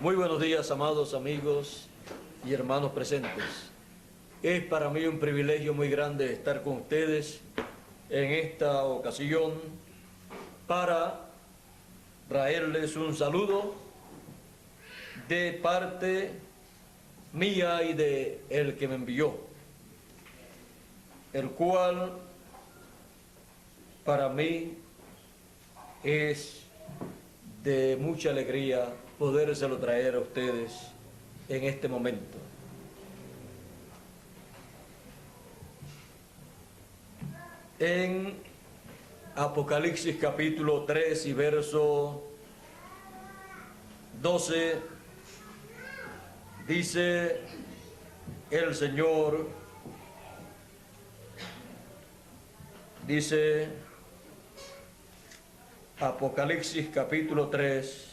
Muy buenos días, amados amigos y hermanos presentes. Es para mí un privilegio muy grande estar con ustedes en esta ocasión para traerles un saludo de parte mía y de el que me envió, el cual para mí es de mucha alegría podérselo traer a ustedes en este momento. En Apocalipsis capítulo 3 y verso 12 dice el Señor, dice Apocalipsis capítulo 3,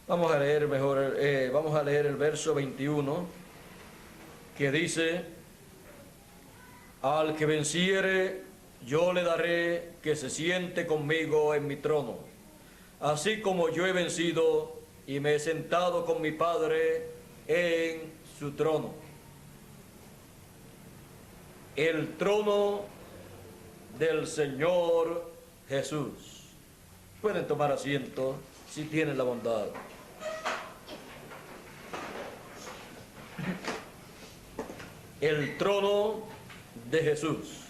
vamos a leer mejor, vamos a leer el verso 21, que dice: al que venciere, yo le daré que se siente conmigo en mi trono, así como yo he vencido y me he sentado con mi Padre en su trono. El trono del Señor Jesús. Pueden tomar asiento si tienen la bondad. El trono de Jesús.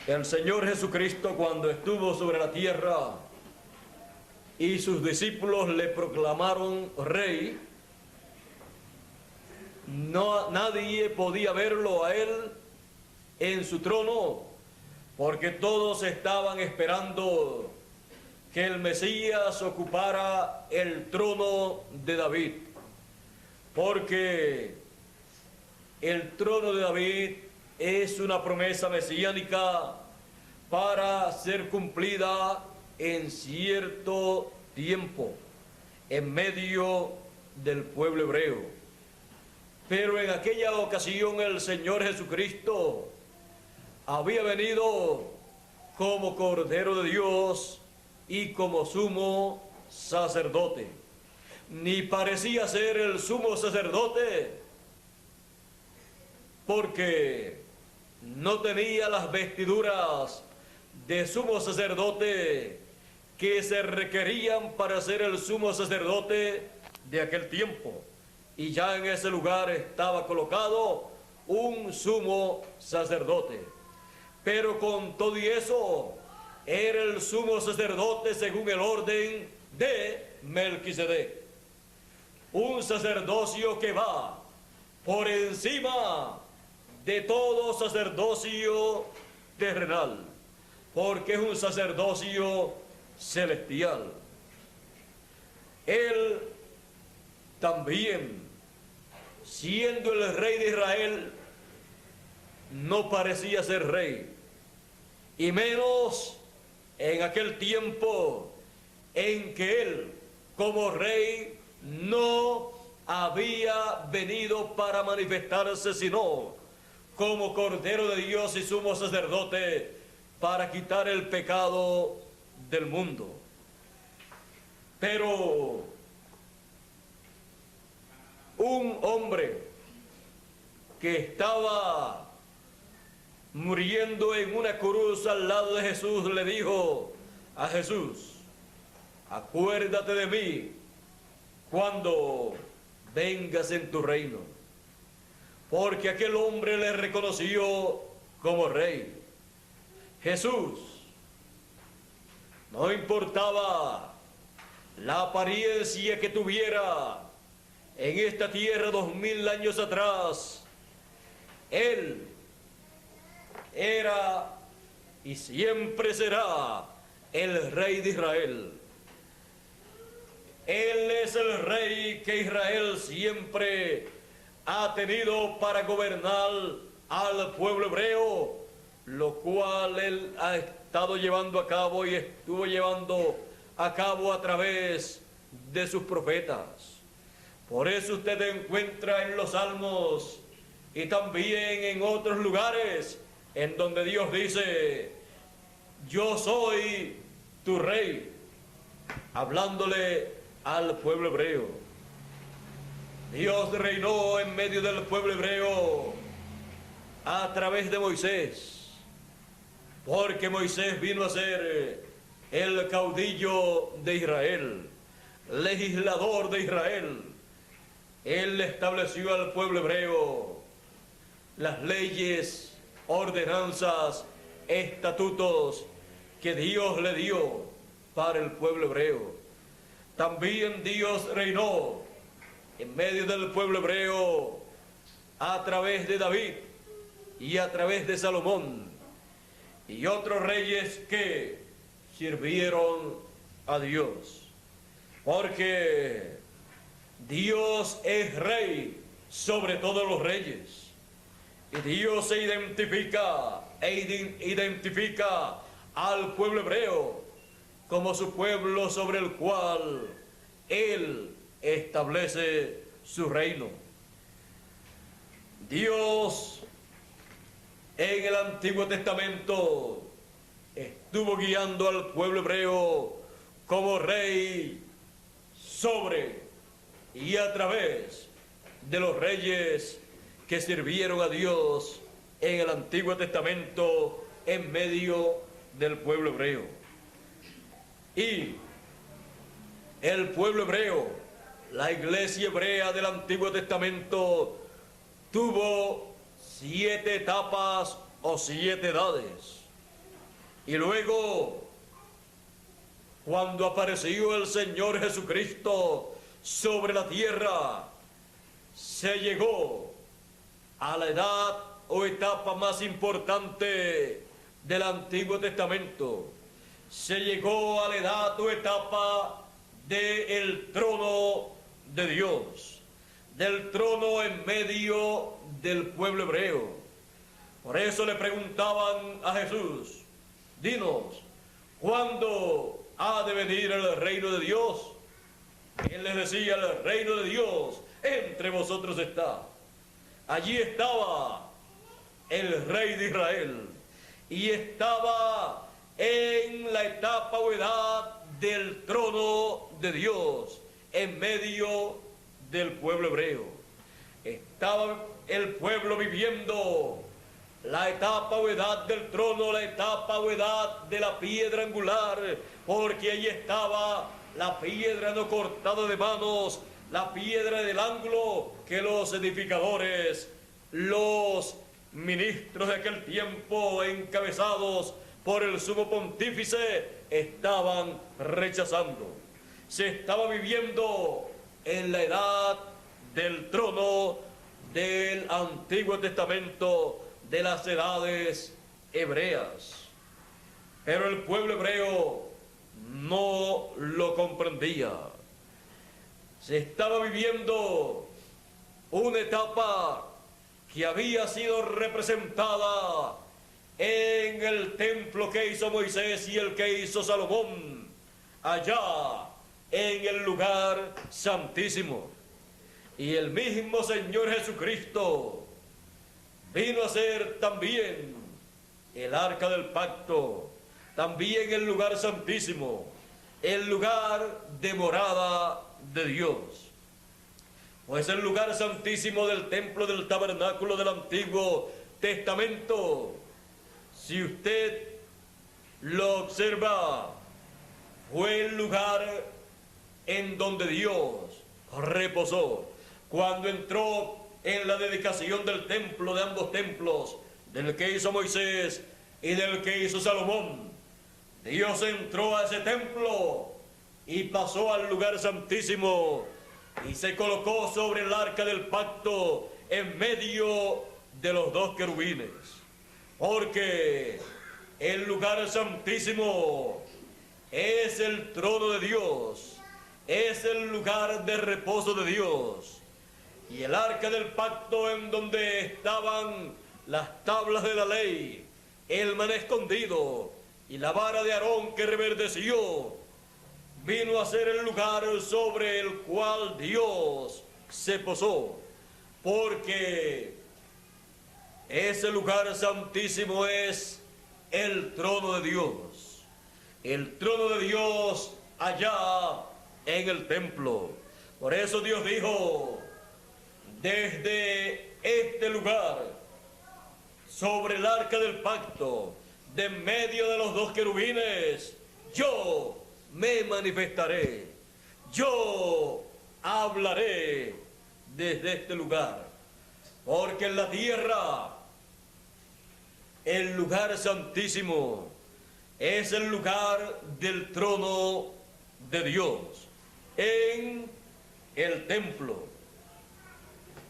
El Señor Jesucristo, cuando estuvo sobre la tierra y sus discípulos le proclamaron rey, nadie podía verlo a él en su trono, porque todos estaban esperando que el Mesías ocupara el trono de David, porque el trono de David es una promesa mesiánica para ser cumplida en cierto tiempo, en medio del pueblo hebreo. Pero en aquella ocasión el Señor Jesucristo había venido como Cordero de Dios y como sumo sacerdote. Ni parecía ser el sumo sacerdote, porque no tenía las vestiduras de sumo sacerdote que se requerían para ser el sumo sacerdote de aquel tiempo. Y ya en ese lugar estaba colocado un sumo sacerdote. Pero con todo y eso, era el sumo sacerdote según el orden de Melquisedec. Un sacerdocio que va por encima de todo sacerdocio terrenal, porque es un sacerdocio celestial. Él también, siendo el rey de Israel, no parecía ser rey, y menos en aquel tiempo en que él, como rey, no había venido para manifestarse, sino como Cordero de Dios y sumo sacerdote para quitar el pecado del mundo. Pero un hombre que estaba muriendo en una cruz al lado de Jesús le dijo a Jesús: acuérdate de mí cuando vengas en tu reino. Porque aquel hombre le reconoció como rey. Jesús, no importaba la apariencia que tuviera en esta tierra 2000 años atrás, él era y siempre será el rey de Israel. Él es el rey que Israel siempre ha tenido para gobernar al pueblo hebreo, lo cual él ha estado llevando a cabo y estuvo llevando a cabo a través de sus profetas. Por eso usted encuentra en los Salmos y también en otros lugares en donde Dios dice: yo soy tu rey, hablándole al pueblo hebreo. Dios reinó en medio del pueblo hebreo a través de Moisés, porque Moisés vino a ser el caudillo de Israel, legislador de Israel. Él estableció al pueblo hebreo las leyes, ordenanzas, estatutos que Dios le dio para el pueblo hebreo. También Dios reinó en medio del pueblo hebreo a través de David y a través de Salomón y otros reyes que sirvieron a Dios, porque Dios es rey sobre todos los reyes, y Dios se identifica al pueblo hebreo como su pueblo sobre el cual Él establece su reino. Dios en el Antiguo Testamento estuvo guiando al pueblo hebreo como rey sobre y a través de los reyes que sirvieron a Dios en el Antiguo Testamento en medio del pueblo hebreo. Y el pueblo hebreo, la iglesia hebrea del Antiguo Testamento, tuvo 7 etapas o 7 edades. Y luego, cuando apareció el Señor Jesucristo sobre la tierra, se llegó a la edad o etapa más importante del Antiguo Testamento. Se llegó a la edad o etapa del trono de Dios, del trono en medio del pueblo hebreo. Por eso le preguntaban a Jesús: dinos, ¿cuándo ha de venir el reino de Dios? Él les decía: el reino de Dios entre vosotros está. Allí estaba el rey de Israel y estaba en la etapa o edad del trono de Dios en medio del pueblo hebreo. Estaba el pueblo viviendo la etapa o edad del trono, la etapa o edad de la piedra angular, porque ahí estaba la piedra no cortada de manos, la piedra del ángulo que los edificadores, los ministros de aquel tiempo, encabezados por el sumo pontífice, estaban rechazando. Se estaba viviendo en la edad del trono del Antiguo Testamento, de las edades hebreas. Pero el pueblo hebreo no lo comprendía. Se estaba viviendo una etapa que había sido representada en el templo que hizo Moisés y el que hizo Salomón, allá en el lugar santísimo. Y el mismo Señor Jesucristo vino a ser también el arca del pacto, también el lugar santísimo, el lugar de morada de Dios. Pues el lugar santísimo del templo del tabernáculo del Antiguo Testamento, si usted lo observa, fue el lugar en donde Dios reposó cuando entró en la dedicación del templo, de ambos templos, del que hizo Moisés y del que hizo Salomón. Dios entró a ese templo y pasó al lugar santísimo y se colocó sobre el arca del pacto en medio de los 2 querubines, porque el lugar santísimo es el trono de Dios, es el lugar de reposo de Dios. Y el arca del pacto, en donde estaban las tablas de la ley, el maná escondido y la vara de Aarón que reverdeció, vino a ser el lugar sobre el cual Dios se posó, porque ese lugar santísimo es el trono de Dios. el trono de Dios allá en el templo. Por eso Dios dijo, desde este lugar, sobre el arca del pacto, de en medio de los dos querubines, yo me manifestaré, yo hablaré desde este lugar, porque en la tierra, el lugar santísimo, es el lugar del trono de Dios, en el templo.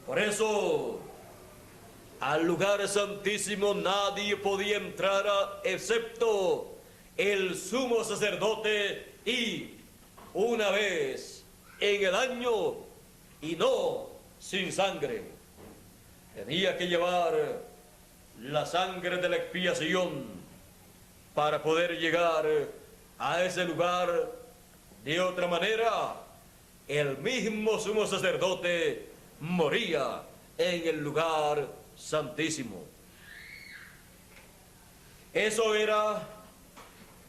Por eso, al lugar santísimo nadie podía entrar excepto el sumo sacerdote y una vez en el año y no sin sangre. Tenía que llevar la sangre de la expiación para poder llegar a ese lugar. De otra manera, el mismo sumo sacerdote moría en el lugar santísimo. Eso era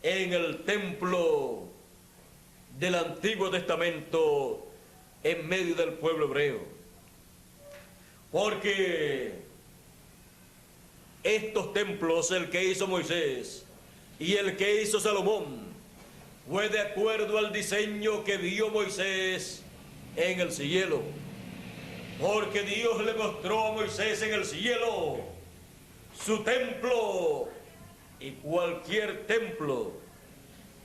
en el templo del Antiguo Testamento en medio del pueblo hebreo. Porque estos templos, el que hizo Moisés y el que hizo Salomón, fue de acuerdo al diseño que vio Moisés en el cielo. Porque Dios le mostró a Moisés en el cielo su templo, y cualquier templo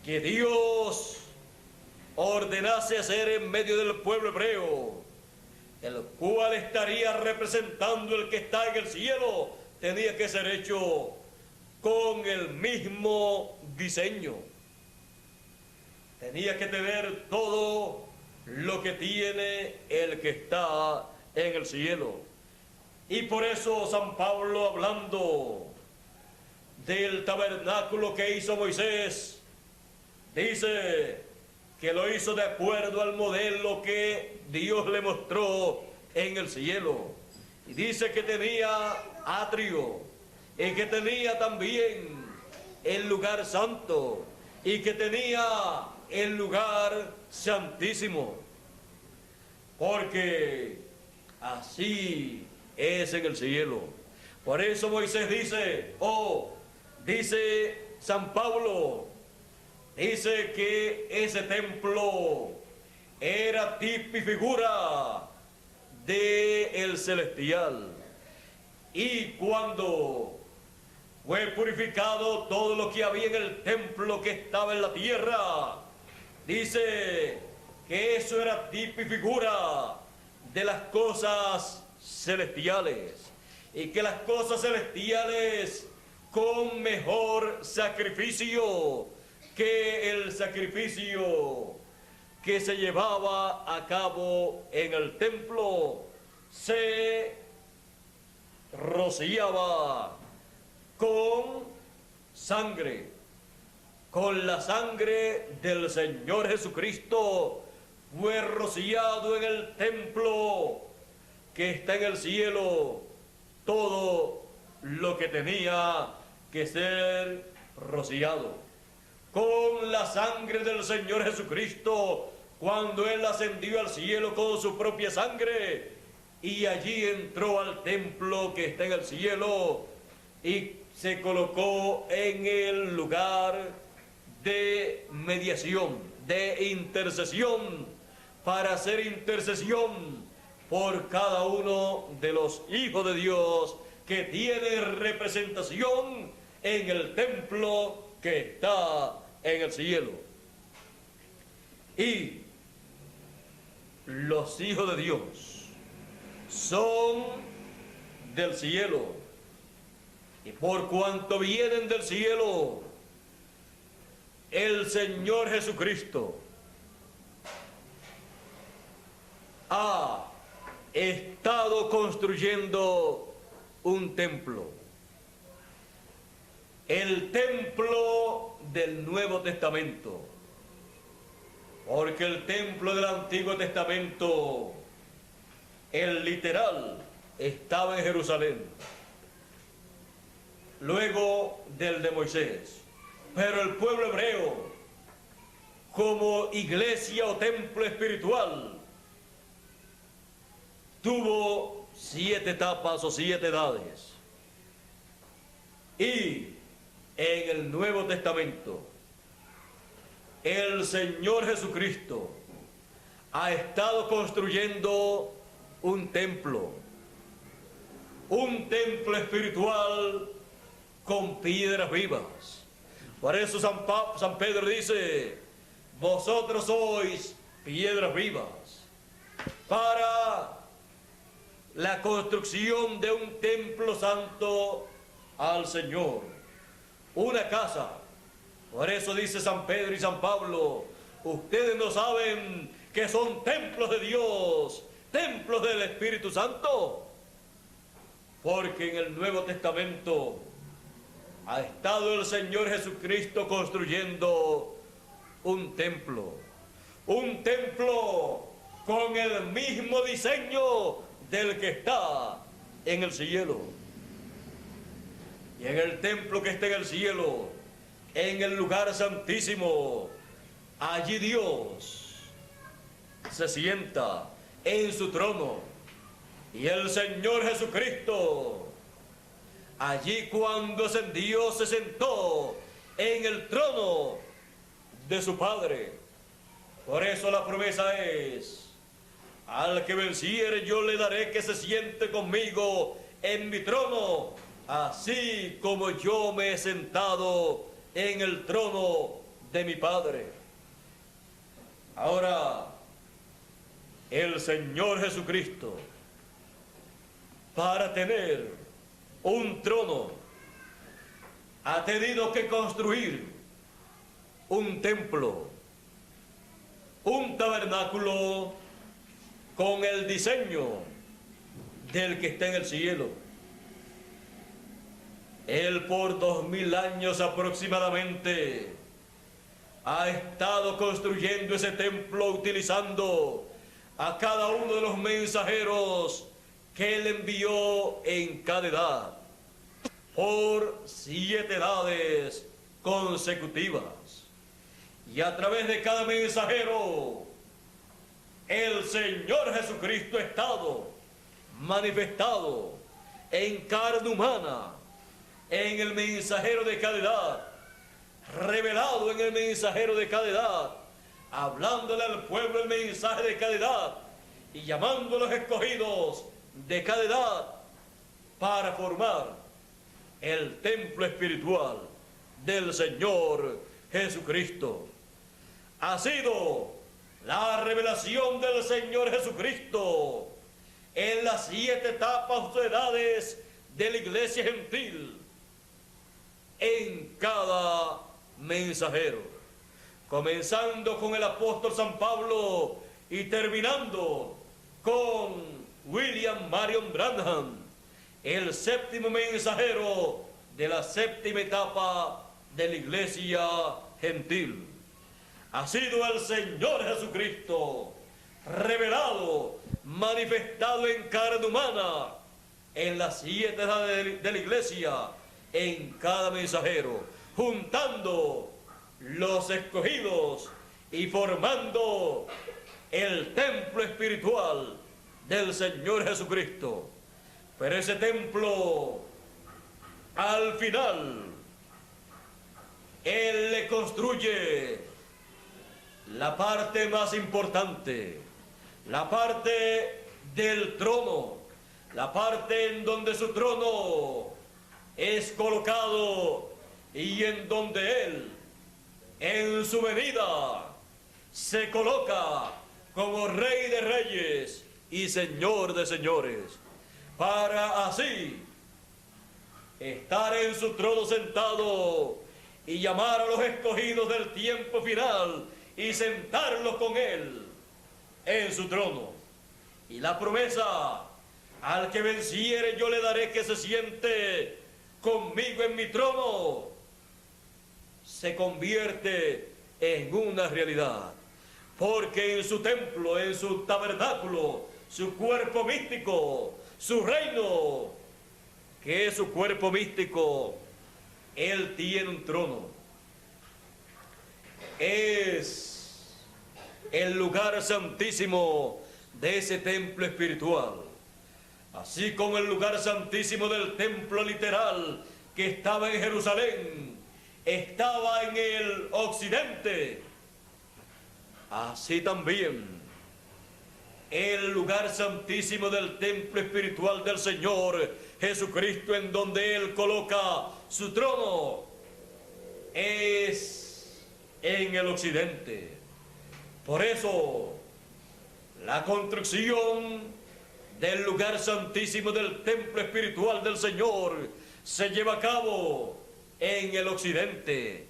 que Dios ordenase hacer en medio del pueblo hebreo, el cual estaría representando el que está en el cielo, tenía que ser hecho con el mismo diseño. Tenía que tener todo lo que tiene el que está en el cielo. Y por eso San Pablo, hablando del tabernáculo que hizo Moisés, dice que lo hizo de acuerdo al modelo que Dios le mostró en el cielo. Y dice que tenía atrio, y que tenía también el lugar santo, y que tenía el lugar santísimo. Porque así es en el cielo. Por eso Moisés dice, dice San Pablo, dice que ese templo era tipo y figura del celestial. Y cuando fue purificado todo lo que había en el templo que estaba en la tierra, dice que eso era tipo y figura de las cosas celestiales, y que las cosas celestiales con mejor sacrificio que el sacrificio que se llevaba a cabo en el templo, se rociaba con sangre, con la sangre del Señor Jesucristo. Fue rociado en el templo que está en el cielo todo lo que tenía que ser rociado. Con la sangre del Señor Jesucristo, cuando Él ascendió al cielo con su propia sangre, y allí entró al templo que está en el cielo y se colocó en el lugar de mediación, de intercesión, para hacer intercesión por cada uno de los hijos de Dios que tiene representación en el templo que está en el cielo. Y los hijos de Dios son del cielo, y por cuanto vienen del cielo, el Señor Jesucristo ha estado construyendo un templo, el templo del Nuevo Testamento, porque el templo del Antiguo Testamento, el literal, estaba en Jerusalén, luego del de Moisés, Pero el pueblo hebreo, como iglesia o templo espiritual, tuvo 7 etapas o 7 edades. Y en el Nuevo Testamento, el Señor Jesucristo ha estado construyendo un templo espiritual con piedras vivas. Por eso San Pedro dice: vosotros sois piedras vivas para la construcción de un templo santo al Señor, una casa. Por eso dice San Pedro y San Pablo: ustedes no saben que son templos de Dios, templos del Espíritu Santo. Porque en el Nuevo Testamento ha estado el Señor Jesucristo construyendo un templo con el mismo diseño del que está en el cielo. Y en el templo que está en el cielo, en el lugar santísimo, allí Dios se sienta en su trono. Y el Señor Jesucristo, allí cuando ascendió, se sentó en el trono de su Padre. Por eso la promesa es: al que venciere yo le daré que se siente conmigo en mi trono, así como yo me he sentado en el trono de mi Padre. Ahora, el Señor Jesucristo, para tener un trono, ha tenido que construir un templo, un tabernáculo con el diseño del que está en el cielo. Él por 2000 años aproximadamente ha estado construyendo ese templo, utilizando a cada uno de los mensajeros que él envió en cada edad, por 7 edades consecutivas. Y a través de cada mensajero, el Señor Jesucristo ha estado manifestado en carne humana, en el mensajero de cada edad, revelado en el mensajero de cada edad, hablándole al pueblo el mensaje de cada edad y llamando a los escogidos de cada edad para formar el templo espiritual del Señor Jesucristo. Ha sido la revelación del Señor Jesucristo en las 7 etapas o edades de la iglesia gentil, en cada mensajero, comenzando con el apóstol San Pablo y terminando con William Marion Branham, el 7º mensajero de la 7ª etapa de la iglesia gentil. Ha sido el Señor Jesucristo revelado, manifestado en carne humana en las 7 edades de la iglesia, en cada mensajero, juntando los escogidos y formando el templo espiritual del Señor Jesucristo. Pero ese templo, al final, Él le construye la parte más importante, la parte del trono, la parte en donde su trono es colocado y en donde Él, en su venida, se coloca como Rey de Reyes y Señor de Señores, para así estar en su trono sentado y llamar a los escogidos del tiempo final y sentarlos con Él en su trono. Y la promesa: al que venciere yo le daré que se siente conmigo en mi trono, se convierte en una realidad, porque en su templo, en su tabernáculo, su cuerpo místico, su reino, que es su cuerpo místico, Él tiene un trono. es el lugar santísimo de ese templo espiritual, así como el lugar santísimo del templo literal que estaba en Jerusalén, estaba en el occidente. Así también el lugar santísimo del templo espiritual del Señor Jesucristo, en donde Él coloca su trono, es en el occidente. Por eso, la construcción del lugar santísimo del templo espiritual del Señor se lleva a cabo en el occidente.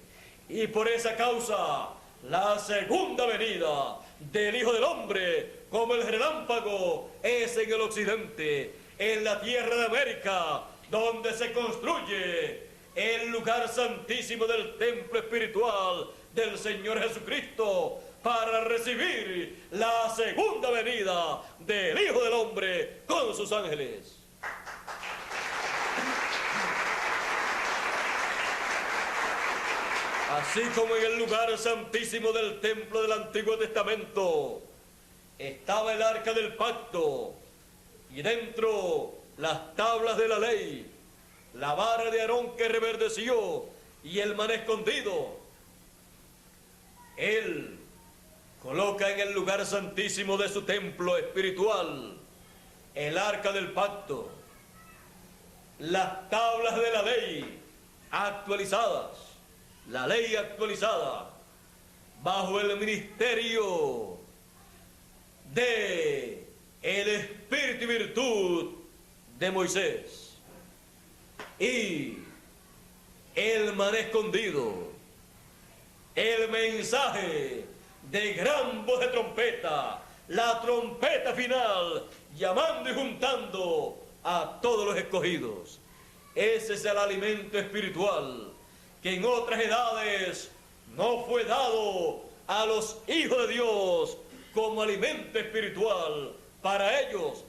Y por esa causa, la segunda venida del Hijo del Hombre, como el relámpago, es en el occidente, en la tierra de América, donde se construye el lugar santísimo del templo espiritual del Señor Jesucristo, para recibir la segunda venida del Hijo del Hombre con sus ángeles. Así como en el lugar santísimo del templo del Antiguo Testamento estaba el arca del pacto y dentro las tablas de la ley, la vara de Aarón que reverdeció y el maná escondido, Él coloca en el lugar santísimo de su templo espiritual el arca del pacto, las tablas de la ley actualizadas, la ley actualizada bajo el ministerio de el espíritu y virtud de Moisés, y el maná escondido, el mensaje de gran voz de trompeta, la trompeta final, llamando y juntando a todos los escogidos. Ese es el alimento espiritual que en otras edades no fue dado a los hijos de Dios como alimento espiritual para ellos,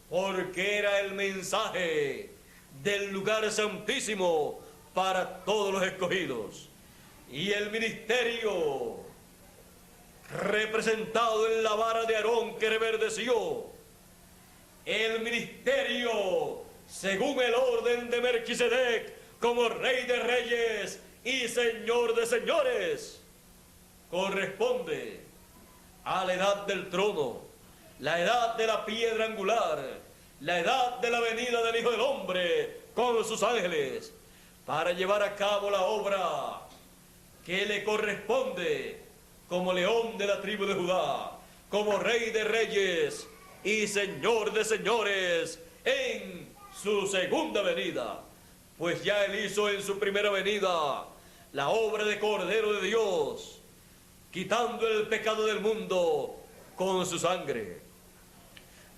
porque era el mensaje del lugar santísimo para todos los escogidos. Y el ministerio representado en la vara de Aarón que reverdeció, el ministerio según el orden de Melquisedec como Rey de Reyes y Señor de Señores, corresponde a la edad del trono, la edad de la piedra angular, la edad de la venida del Hijo del Hombre con sus ángeles, para llevar a cabo la obra que le corresponde como león de la tribu de Judá, como Rey de Reyes y Señor de Señores en su segunda venida. Pues ya Él hizo en su primera venida la obra de Cordero de Dios, quitando el pecado del mundo con su sangre.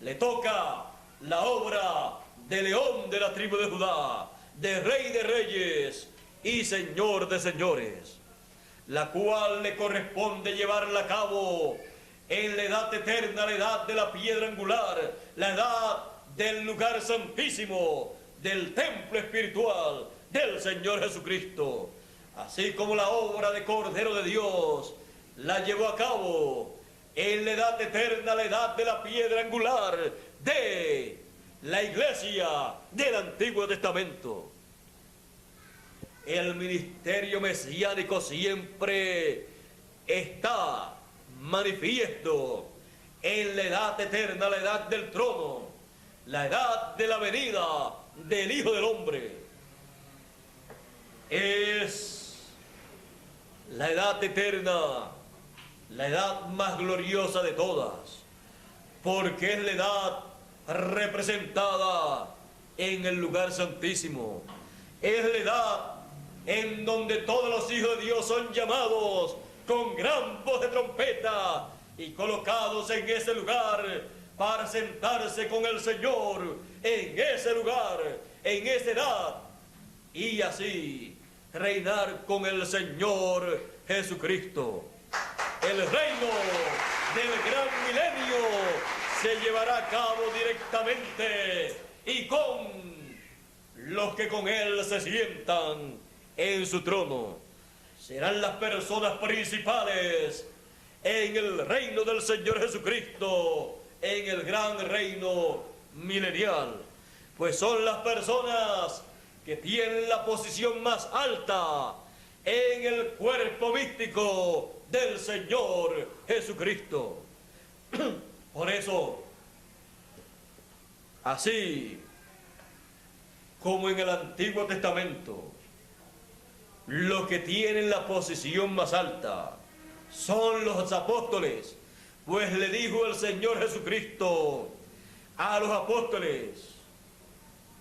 Le toca la obra de león de la tribu de Judá, de Rey de Reyes y Señor de Señores, la cual le corresponde llevarla a cabo en la edad eterna, la edad de la piedra angular, la edad del lugar santísimo, del templo espiritual del Señor Jesucristo. Así como la obra de Cordero de Dios la llevó a cabo en la edad eterna, la edad de la piedra angular de la iglesia del Antiguo Testamento. El ministerio mesiánico siempre está manifiesto en la edad eterna, la edad del trono, la edad de la venida del Hijo del Hombre. Es la edad eterna, la edad más gloriosa de todas, porque es la edad representada en el lugar santísimo. Es la edad en donde todos los hijos de Dios son llamados con gran voz de trompeta y colocados en ese lugar para sentarse con el Señor en ese lugar, en esa edad, y así reinar con el Señor Jesucristo. El reino del gran milenio se llevará a cabo directamente y con los que con Él se sientan en su trono. serán las personas principales en el reino del Señor Jesucristo, en el gran reino milenial, pues son las personas que tienen la posición más alta en el cuerpo místico del Señor Jesucristo. Por eso, así como en el Antiguo Testamento, los que tienen la posición más alta son los apóstoles, pues le dijo el Señor Jesucristo a los apóstoles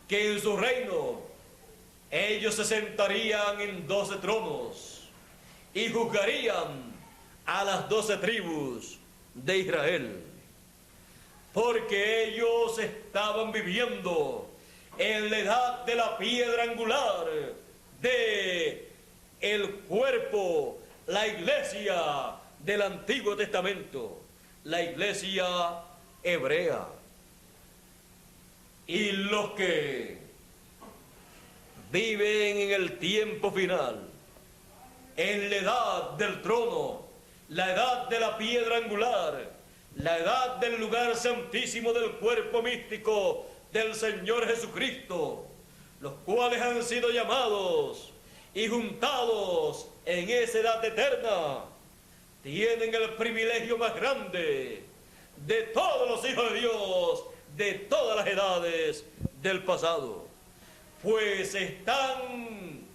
que en su reino ellos se sentarían en 12 tronos y juzgarían a las 12 tribus de Israel, porque ellos estaban viviendo en la edad de la piedra angular de el cuerpo, la iglesia del Antiguo Testamento, la iglesia hebrea. Y los que viven en el tiempo final, en la edad del trono, la edad de la piedra angular, la edad del lugar santísimo del cuerpo místico del Señor Jesucristo, los cuales han sido llamados y juntados en esa edad eterna, tienen el privilegio más grande de todos los hijos de Dios, de todas las edades del pasado, pues están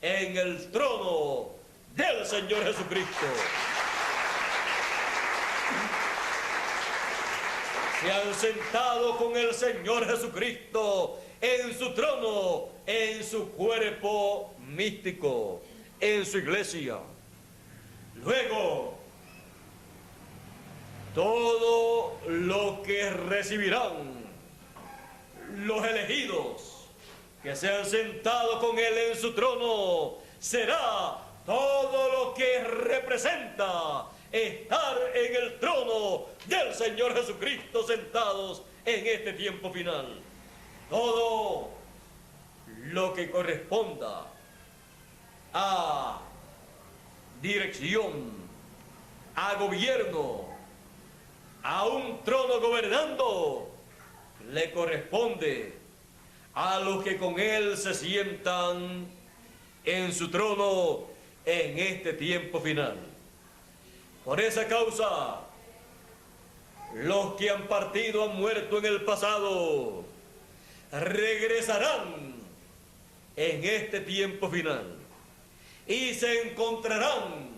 en el trono del Señor Jesucristo. Se han sentado con el Señor Jesucristo en su trono, en su cuerpo místico, en su iglesia. Luego, todo lo que recibirán los elegidos que se han sentado con Él en su trono será todo lo que representa estar en el trono del Señor Jesucristo sentados en este tiempo final. Todo lo que corresponda a dirección, a gobierno, a un trono gobernando, le corresponde a los que con Él se sientan en su trono en este tiempo final. Por esa causa, los que han partido, han muerto en el pasado, regresarán en este tiempo final y se encontrarán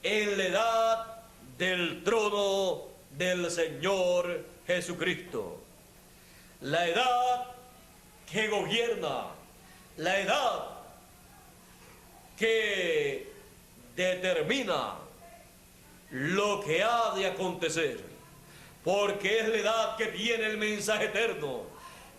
en la edad del trono del Señor Jesucristo. La edad que gobierna, la edad que determina lo que ha de acontecer, porque es la edad que tiene el mensaje eterno,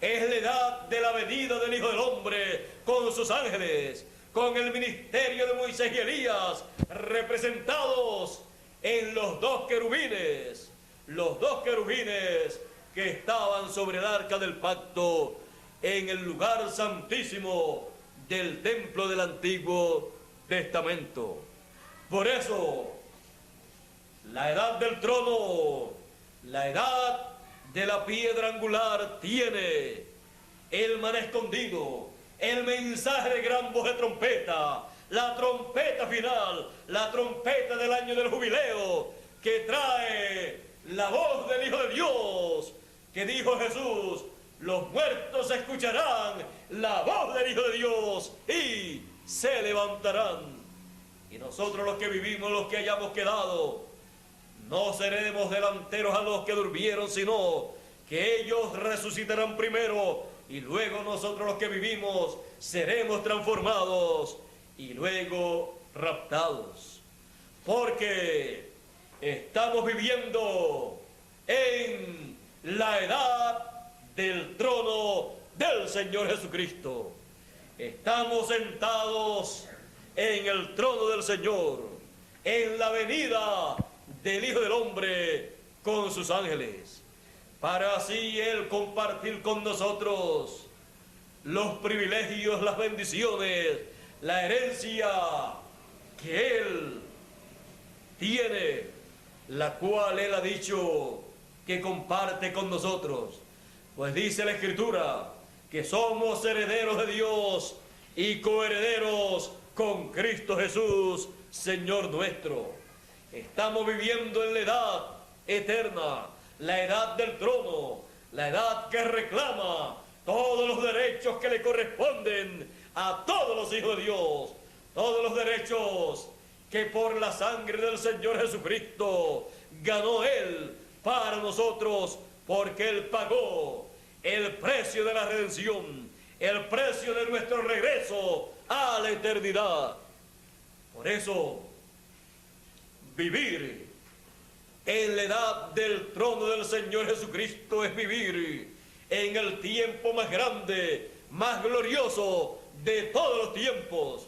es la edad de la venida del Hijo del Hombre con sus ángeles, con el ministerio de Moisés y Elías, representados en los dos querubines que estaban sobre el arca del pacto en el lugar santísimo del templo del Antiguo Testamento. Por eso, la edad del trono, la edad de la piedra angular tiene el maná escondido, el mensaje de gran voz de trompeta, la trompeta final, la trompeta del año del jubileo, que trae la voz del Hijo de Dios, que dijo Jesús: los muertos escucharán la voz del Hijo de Dios y se levantarán. Y nosotros los que vivimos, los que hayamos quedado, no seremos delanteros a los que durmieron, sino que ellos resucitarán primero y luego nosotros los que vivimos seremos transformados y luego raptados. Porque estamos viviendo en la edad del trono del Señor Jesucristo. Estamos sentados en el trono del Señor, en la venida del Hijo del Hombre con sus ángeles, para así Él compartir con nosotros los privilegios, las bendiciones, la herencia que Él tiene, la cual Él ha dicho que comparte con nosotros. Pues dice la Escritura que somos herederos de Dios y coherederos con Cristo Jesús, Señor nuestro. Estamos viviendo en la edad eterna, la edad del trono, la edad que reclama todos los derechos que le corresponden a todos los hijos de Dios, todos los derechos que por la sangre del Señor Jesucristo ganó Él para nosotros, porque Él pagó el precio de la redención, el precio de nuestro regreso a la eternidad. Por eso, vivir en la edad del trono del Señor Jesucristo es vivir en el tiempo más grande, más glorioso de todos los tiempos,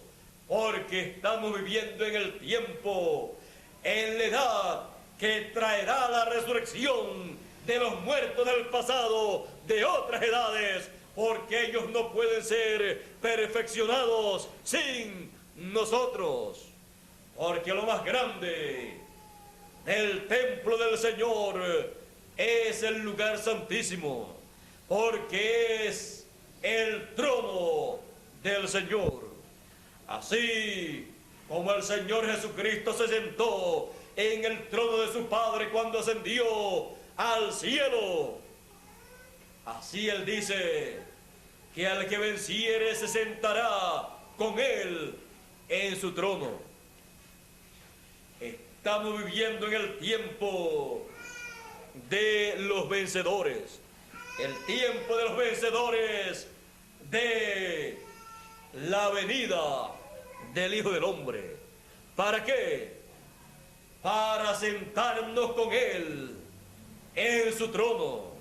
porque estamos viviendo en el tiempo, en la edad que traerá la resurrección de los muertos del pasado, de otras edades, porque ellos no pueden ser perfeccionados sin nosotros. Porque lo más grande del templo del Señor es el lugar santísimo, porque es el trono del Señor. Así como el Señor Jesucristo se sentó en el trono de su Padre cuando ascendió al cielo, así Él dice que al que venciere se sentará con Él en su trono. Estamos viviendo en el tiempo de los vencedores, el tiempo de los vencedores de la venida del Hijo del Hombre. ¿Para qué? Para sentarnos con Él en su trono.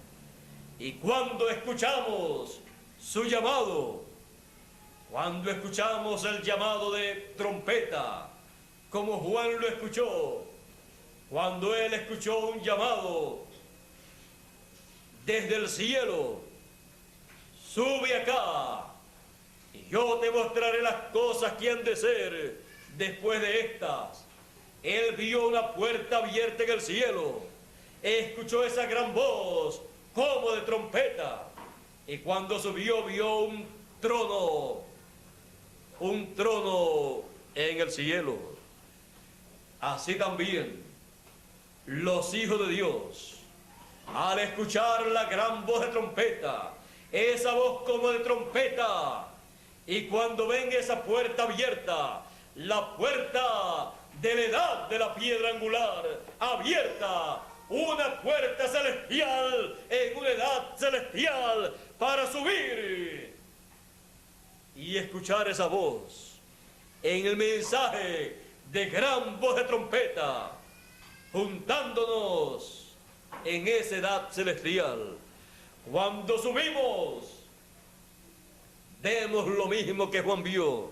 Y cuando escuchamos su llamado, cuando escuchamos el llamado de trompeta, como Juan lo escuchó, cuando él escuchó un llamado desde el cielo, sube acá y yo te mostraré las cosas que han de ser después de estas. Él vio una puerta abierta en el cielo, escuchó esa gran voz como de trompeta, y cuando subió vio un trono en el cielo. Así también los hijos de Dios, al escuchar la gran voz de trompeta, esa voz como de trompeta, y cuando ven esa puerta abierta, la puerta de la edad de la piedra angular abierta, una puerta celestial en una edad celestial para subir y escuchar esa voz en el mensaje de gran voz de trompeta, juntándonos en esa edad celestial. Cuando subimos, vemos lo mismo que Juan vio,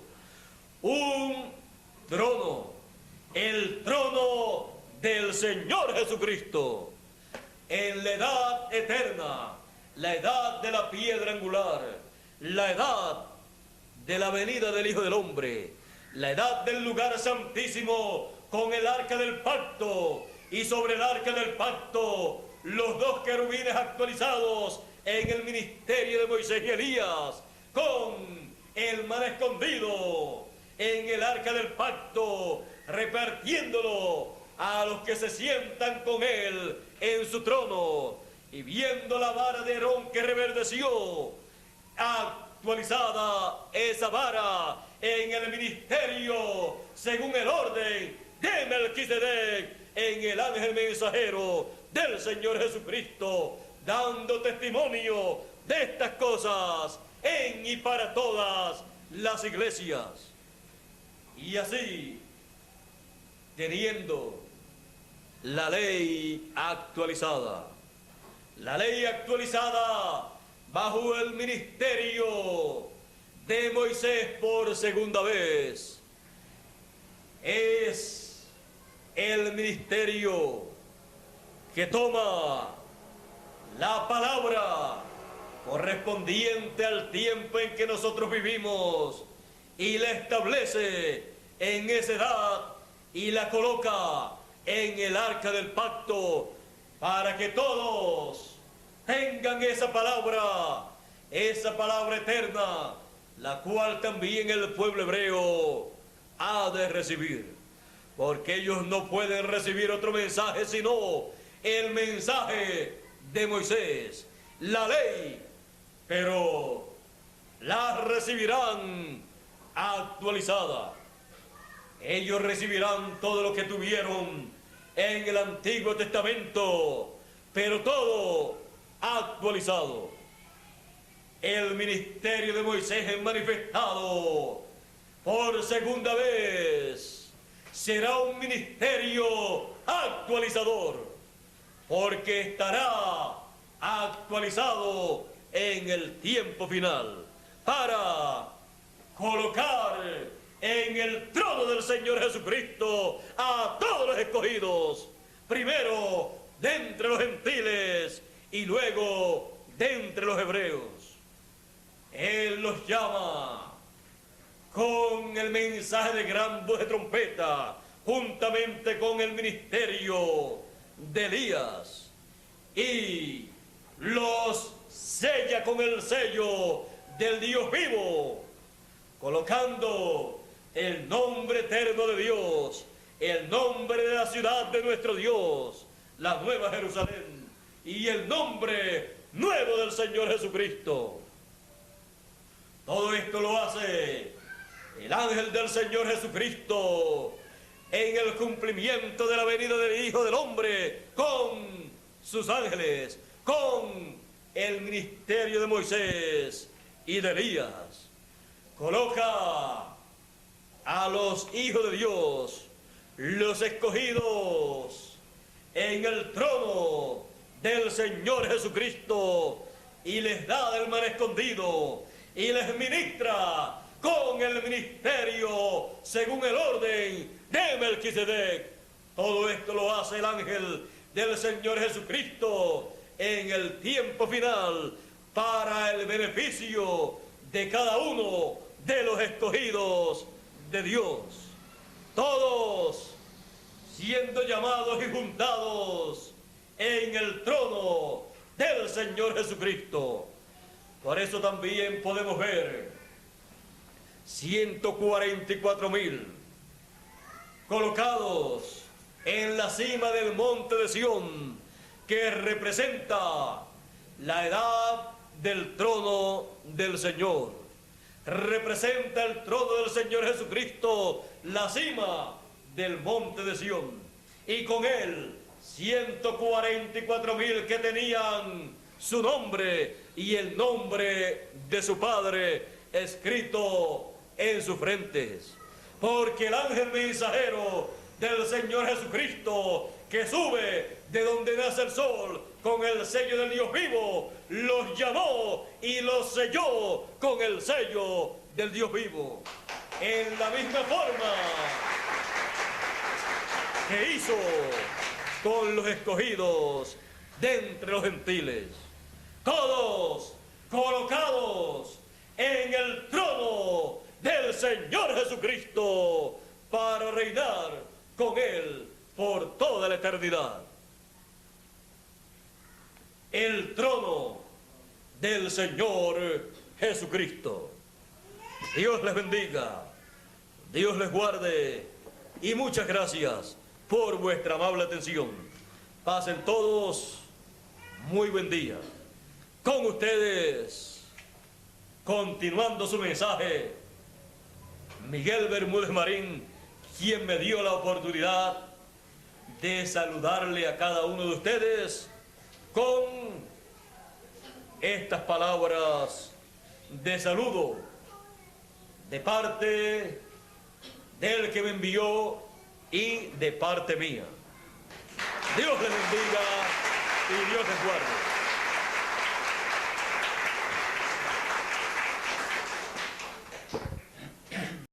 un trono, el trono del Señor Jesucristo, en la edad eterna, la edad de la piedra angular, la edad de la venida del Hijo del Hombre, la edad del lugar santísimo con el arca del pacto, y sobre el arca del pacto los dos querubines actualizados en el ministerio de Moisés y Elías, con el maná escondido en el arca del pacto, repartiéndolo a los que se sientan con él en su trono, y viendo la vara de Aarón que reverdeció, actualizada esa vara en el ministerio según el orden de Melquisedec, en el ángel mensajero del Señor Jesucristo, dando testimonio de estas cosas en y para todas las iglesias. Y así, teniendo la ley actualizada bajo el ministerio de Moisés por segunda vez, es el ministerio que toma la palabra correspondiente al tiempo en que nosotros vivimos y la establece en esa edad y la coloca en el arca del pacto para que todos tengan esa palabra eterna, la cual también el pueblo hebreo ha de recibir, porque ellos no pueden recibir otro mensaje sino el mensaje de Moisés, la ley, pero la recibirán actualizada. Ellos recibirán todo lo que tuvieron en el Antiguo Testamento, pero todo actualizado. El ministerio de Moisés es manifestado por segunda vez. Será un ministerio actualizador, porque estará actualizado en el tiempo final para colocar en el trono del Señor Jesucristo a todos los escogidos, primero de entre los gentiles y luego de entre los hebreos. Él los llama con el mensaje de gran voz de trompeta, juntamente con el ministerio de Elías, y los sella con el sello del Dios vivo, colocando el nombre eterno de Dios, el nombre de la ciudad de nuestro Dios, la Nueva Jerusalén, y el nombre nuevo del Señor Jesucristo. Todo esto lo hace el ángel del Señor Jesucristo en el cumplimiento de la venida del Hijo del Hombre con sus ángeles, con el ministerio de Moisés y de Elías. Coloca a los hijos de Dios, los escogidos, en el trono del Señor Jesucristo, y les da del mar escondido y les ministra con el ministerio según el orden de Melquisedec. Todo esto lo hace el ángel del Señor Jesucristo en el tiempo final para el beneficio de cada uno de los escogidos de Dios, todos siendo llamados y juntados en el trono del Señor Jesucristo. Por eso también podemos ver 144,000 colocados en la cima del monte de Sión, que representa la edad del trono del Señor. Representa el trono del Señor Jesucristo, la cima del monte de Sión, y con él 144,000 que tenían su nombre y el nombre de su Padre escrito en sus frentes. Porque el ángel mensajero del Señor Jesucristo, que sube de donde nace el sol con el sello del Dios vivo, los llamó y los selló con el sello del Dios vivo. En la misma forma que hizo con los escogidos de entre los gentiles, todos colocados en el trono del Señor Jesucristo para reinar con Él por toda la eternidad. El trono del Señor Jesucristo. Dios les bendiga, Dios les guarde, y muchas gracias por vuestra amable atención. Pasen todos muy buen día. Con ustedes, continuando su mensaje, Miguel Bermúdez Marín, quien me dio la oportunidad de saludarle a cada uno de ustedes con estas palabras de saludo de parte del que me envió y de parte mía. Dios les bendiga y Dios les guarde.